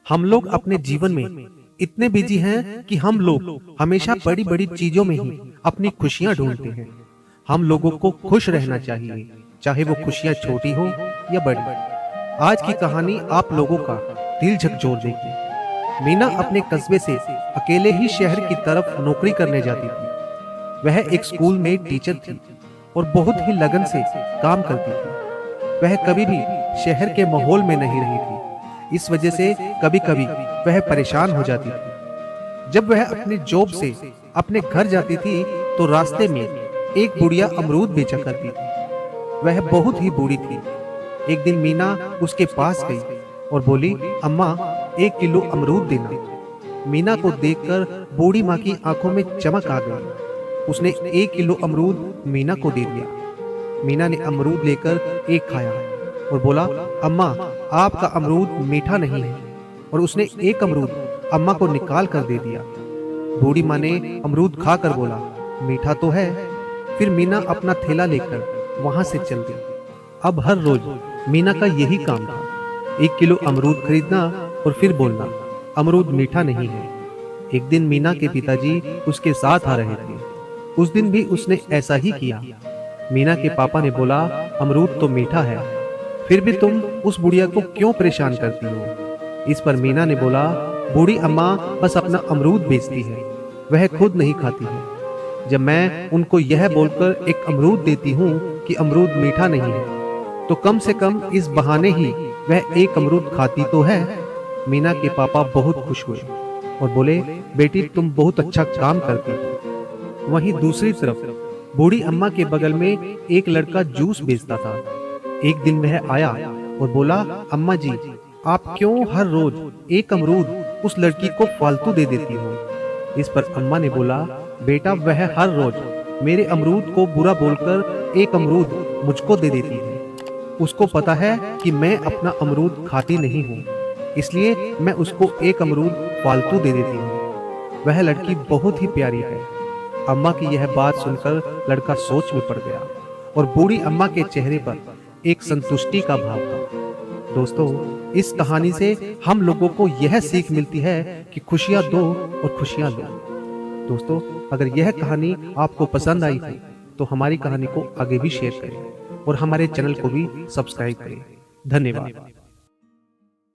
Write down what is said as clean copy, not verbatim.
हम लोग अपने जीवन में इतने बिजी हैं कि हम लोग हमेशा बड़ी बड़ी चीजों में ही अपनी खुशियां ढूंढते हैं। हम लोगों को खुश रहना चाहिए, चाहे वो खुशियां छोटी हो या बड़ी। आज की कहानी आप लोगों का दिल झकझोर देगी। मीना अपने कस्बे से अकेले ही शहर की तरफ नौकरी करने जाती थी। वह एक स्कूल में टीचर थी और बहुत ही लगन से काम करती थी। वह कभी भी शहर के माहौल में नहीं रही थी। इस वजह से कभी कभी वह परेशान हो जाती थी। जब वह अपने जॉब से अपने घर जाती थी तो रास्ते में एक बुढ़िया अमरूद बेचा करती थी। वह बहुत ही बूढ़ी थी। एक दिन मीना उसके पास गई और बोली, अम्मा 1 किलो अमरूद देना। मीना को देखकर बूढ़ी माँ की आंखों में चमक आ गई। उसने 1 किलो अमरूद मीना को दे दिया। मीना ने अमरूद लेकर एक खाया और बोला, अम्मा आपका अमरूद मीठा नहीं है। और उसने एक अमरूद अम्मा को निकाल कर दे दिया। बूढ़ी माँ ने अमरूद खाकर बोला, मीठा तो है। फिर मीना अपना थैला लेकर वहां से चल गई। अब हर रोज मीना का यही काम था, 1 किलो अमरूद खरीदना और फिर बोलना, अमरूद मीठा नहीं है। एक दिन मीना के पिताजी उसके साथ आ रहे थे। उस दिन भी उसने ऐसा ही किया। मीना के पापा ने बोला, अमरूद तो मीठा है, फिर भी तुम उस बुढ़िया को क्यों परेशान करती हो? इस पर मीना ने बोला, बूढ़ी अम्मा बस अपना अमरूद बेचती है, वह खुद नहीं खाती है। जब मैं उनको यह बोलकर एक अमरूद देती हूँ कि अमरूद मीठा नहीं है, तो कम से कम इस बहाने ही वह एक अमरूद खाती तो है। मीना के पापा बहुत खुश हुए और बोले, बेटी तुम बहुत अच्छा काम करती हो। वहीं दूसरी तरफ बूढ़ी अम्मा के बगल में एक लड़का जूस बेचता था। एक दिन वह आया और बोला, अम्मा जी आप क्यों हर रोज एक अमरूद उस लड़की को फालतू दे देती हो? इस पर अम्मा ने बोला, बेटा वह हर रोज मेरे अमरूद को बुरा बोलकर एक अमरूद मुझको दे देती है। उसको पता है कि मैं अपना अमरूद खाती नहीं हूँ, इसलिए मैं उसको एक अमरूद फालतू दे देती हूँ। वह लड़की बहुत ही प्यारी है। अम्मा की यह बात सुनकर लड़का सोच में पड़ गया और बूढ़ी अम्मा के चेहरे पर एक संतुष्टि का भाव था। दोस्तों, इस कहानी से हम लोगों को यह सीख मिलती है कि खुशियां दो और खुशियां लो। दोस्तों, अगर यह कहानी आपको पसंद आई हो तो हमारी कहानी को आगे भी शेयर करें और हमारे चैनल को भी सब्सक्राइब करें। धन्यवाद।